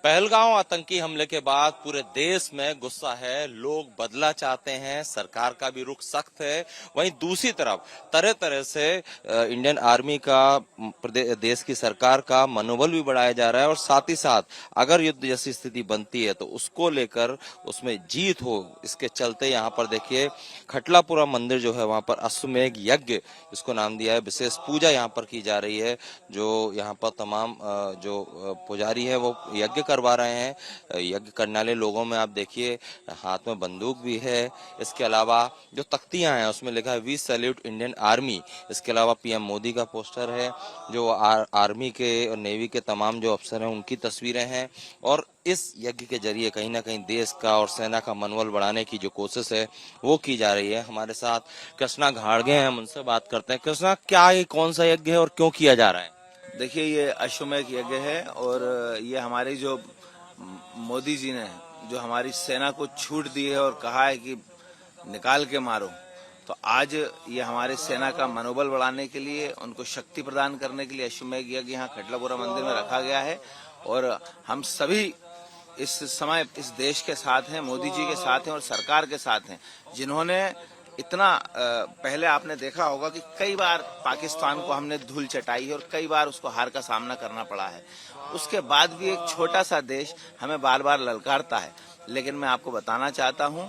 पहलगांव आतंकी हमले के बाद पूरे देश में गुस्सा है। लोग बदला चाहते हैं, सरकार का भी रुख सख्त है। वहीं दूसरी तरफ तरह तरह से इंडियन आर्मी का, देश की सरकार का मनोबल भी बढ़ाया जा रहा है और साथ ही साथ अगर युद्ध जैसी स्थिति बनती है तो उसको लेकर उसमें जीत हो, इसके चलते यहाँ पर देखिए खटलापुरा मंदिर जो है वहां पर अश्वमेध यज्ञ इसको नाम दिया है। विशेष पूजा यहाँ पर की जा रही है। जो यहाँ पर तमाम जो पुजारी है वो यज्ञ करवा रहे हैं। यज्ञ करने वाले लोगों में आप देखिए हाथ में बंदूक भी है। इसके अलावा जो तख्तियां हैं उसमें लिखा है वी सैल्यूट इंडियन आर्मी। इसके अलावा पीएम मोदी का पोस्टर है। जो आर्मी के और नेवी के तमाम जो अफसर हैं उनकी तस्वीरें हैं और इस यज्ञ के जरिए कहीं ना कहीं देश का और सेना का मनोबल बढ़ाने की जो कोशिश है वो की जा रही है। हमारे साथ कृष्णा घाड़गे हैं, हम उनसे बात करते हैं। कृष्णा, क्या ये कौन सा यज्ञ है और क्यों किया जा रहा है? देखिए, ये अश्वमेध यज्ञ है और ये हमारी जो मोदी जी ने जो हमारी सेना को छूट दी है और कहा है कि निकाल के मारो, तो आज ये हमारे सेना का मनोबल बढ़ाने के लिए, उनको शक्ति प्रदान करने के लिए अश्वमेध यज्ञ यहाँ खटलापुरा मंदिर में रखा गया है। और हम सभी इस समय इस देश के साथ हैं, मोदी जी के साथ हैं और सरकार के साथ हैं, जिन्होंने इतना पहले आपने देखा होगा कि कई बार पाकिस्तान को हमने धूल चटाई है और कई बार उसको हार का सामना करना पड़ा है। उसके बाद भी एक छोटा सा देश हमें बार बार ललकारता है। लेकिन मैं आपको बताना चाहता हूं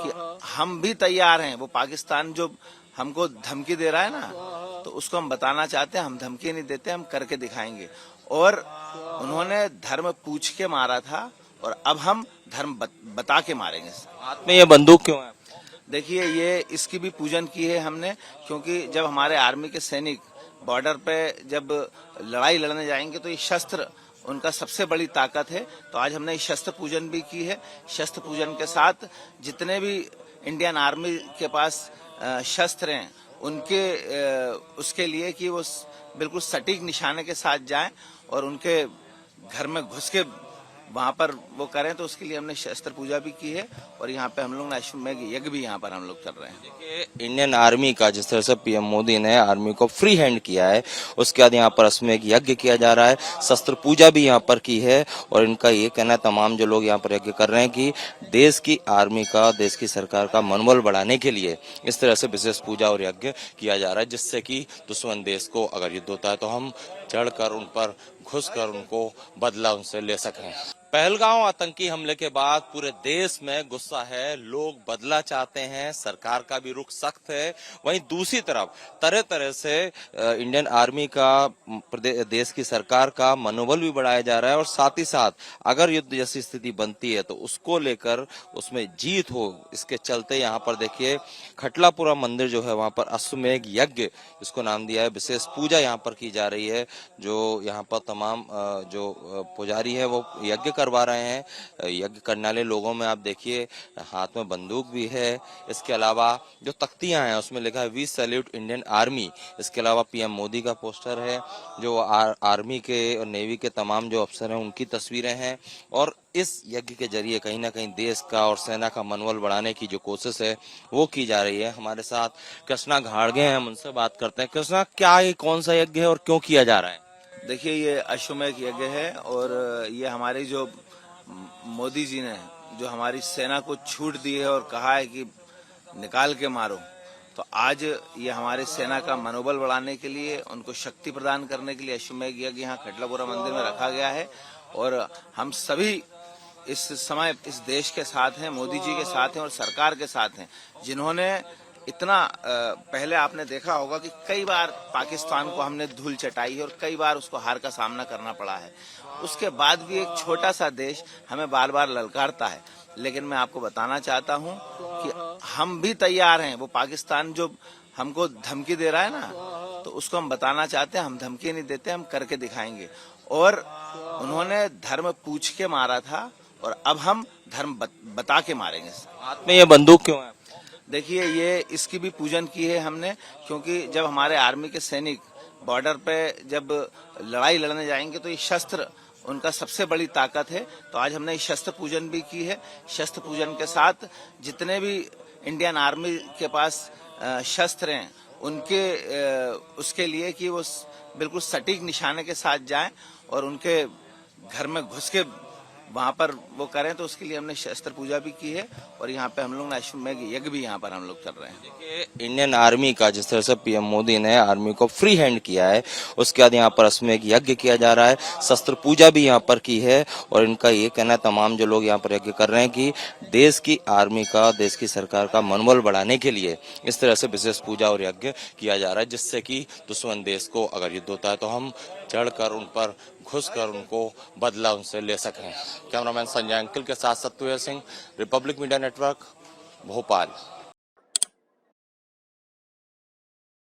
कि हम भी तैयार हैं। वो पाकिस्तान जो हमको धमकी दे रहा है ना, तो उसको हम बताना चाहते हैं, हम धमकी नहीं देते, हम करके दिखाएंगे। और उन्होंने धर्म पूछ के मारा था और अब हम धर्म बता के मारेंगे। हाथ में ये बंदूक क्यों है? देखिए, ये इसकी भी पूजन की है हमने, क्योंकि जब हमारे आर्मी के सैनिक बॉर्डर पे जब लड़ाई लड़ने जाएंगे तो ये शस्त्र उनका सबसे बड़ी ताकत है। तो आज हमने शस्त्र पूजन भी की है। शस्त्र पूजन के साथ जितने भी इंडियन आर्मी के पास शस्त्र हैं उनके उसके लिए कि वो बिल्कुल सटीक निशाने के साथ जाएं और उनके घर में घुस के वहां पर वो करें, तो उसके लिए हमने शस्त्र पूजा भी की है। और यहाँ पे हम लोग ने अश्वमेध यज्ञ भी यहाँ पर हम लोग कर रहे हैं। देखिए, इंडियन आर्मी का जिस तरह से पीएम मोदी ने आर्मी को फ्री हैंड किया है, उसके बाद यहाँ पर अश्वमेध यज्ञ किया जा रहा है, शस्त्र पूजा भी यहाँ पर की है। और इनका ये कहना है, तमाम जो लोग यहाँ पर यज्ञ कर रहे हैं, कि देश की आर्मी का, देश की सरकार का मनोबल बढ़ाने के लिए इस तरह से विशेष पूजा और यज्ञ किया जा रहा है, जिससे कि दुश्मन देश को अगर युद्ध होता है तो हम चढ़कर उन पर घुसकर उनको बदला उनसे ले सकें। पहलगांव आतंकी हमले के बाद पूरे देश में गुस्सा है। लोग बदला चाहते हैं, सरकार का भी रुख सख्त है। वहीं दूसरी तरफ तरह तरह से इंडियन आर्मी का, देश की सरकार का मनोबल भी बढ़ाया जा रहा है और साथ ही साथ अगर युद्ध जैसी स्थिति बनती है तो उसको लेकर उसमें जीत हो, इसके चलते यहाँ पर देखिए खटलापुरा मंदिर जो है वहां पर अश्वमेध यज्ञ इसको नाम दिया है। विशेष पूजा यहाँ पर की जा रही है। जो यहाँ पर तमाम जो पुजारी है वो यज्ञ करवा रहे हैं। यज्ञ करने वाले लोगों में आप देखिए हाथ में बंदूक भी है। इसके अलावा जो तख्तियां हैं उसमें लिखा है वी सैल्यूट इंडियन आर्मी। इसके अलावा पीएम मोदी का पोस्टर है। जो आर्मी के और नेवी के तमाम जो अफसर हैं उनकी तस्वीरें हैं और इस यज्ञ के जरिए कहीं ना कहीं देश का और सेना का मनोबल बढ़ाने की जो कोशिश है वो की जा रही है। हमारे साथ कृष्णा घाड़गे हैं, हम उनसे बात करते हैं। कृष्णा, क्या ये कौन सा यज्ञ है और क्यों किया जा रहा है? देखिए, ये अश्वमेध यज्ञ है और ये हमारी जो मोदी जी ने जो हमारी सेना को छूट दी है और कहा है कि निकाल के मारो, तो आज ये हमारे सेना का मनोबल बढ़ाने के लिए, उनको शक्ति प्रदान करने के लिए अश्वमेध यज्ञ यहाँ खटलापुरा मंदिर में रखा गया है। और हम सभी इस समय इस देश के साथ हैं, मोदी जी के साथ हैं और सरकार के साथ हैं, जिन्होंने इतना पहले आपने देखा होगा कि कई बार पाकिस्तान को हमने धूल चटाई है और कई बार उसको हार का सामना करना पड़ा है। उसके बाद भी एक छोटा सा देश हमें बार बार ललकारता है। लेकिन मैं आपको बताना चाहता हूं कि हम भी तैयार हैं। वो पाकिस्तान जो हमको धमकी दे रहा है ना, तो उसको हम बताना चाहते हैं, हम धमकी नहीं देते, हम करके दिखाएंगे। और उन्होंने धर्म पूछ के मारा था और अब हम धर्म बता के मारेंगे। हाथ में ये बंदूक क्यों है? देखिए, ये इसकी भी पूजन की है हमने, क्योंकि जब हमारे आर्मी के सैनिक बॉर्डर पे जब लड़ाई लड़ने जाएंगे तो ये शस्त्र उनका सबसे बड़ी ताकत है। तो आज हमने शस्त्र पूजन भी की है। शस्त्र पूजन के साथ जितने भी इंडियन आर्मी के पास शस्त्र हैं उनके उसके लिए कि वो बिल्कुल सटीक निशाने के साथ जाएं और उनके घर में घुस के वहां पर वो करें, तो उसके लिए हमने शस्त्र पूजा भी की है और यहाँ पे हम लोग ने अश्वमेध यज्ञ भी यहाँ पर हम लोग कर रहे हैं। देखिए, इंडियन आर्मी का जिस तरह से पीएम मोदी ने आर्मी को फ्री हैंड किया है, उसके बाद यहाँ पर अश्वमेध यज्ञ किया जा रहा है, शस्त्र पूजा भी यहाँ पर की है और इनका ये कहना है, तमाम जो लोग यहाँ पर यज्ञ कर रहे हैं, कि देश की आर्मी का, देश की सरकार का मनोबल बढ़ाने के लिए इस तरह से विशेष पूजा और यज्ञ किया जा रहा है, जिससे कि दुश्मन देश को अगर युद्ध होता है तो हम चढ़कर उन पर घुसकर उनको बदला उनसे ले सकें। कैमरामैन संजय अंकिल के साथ Sattu Singh, Republic Media Network, Bhopal.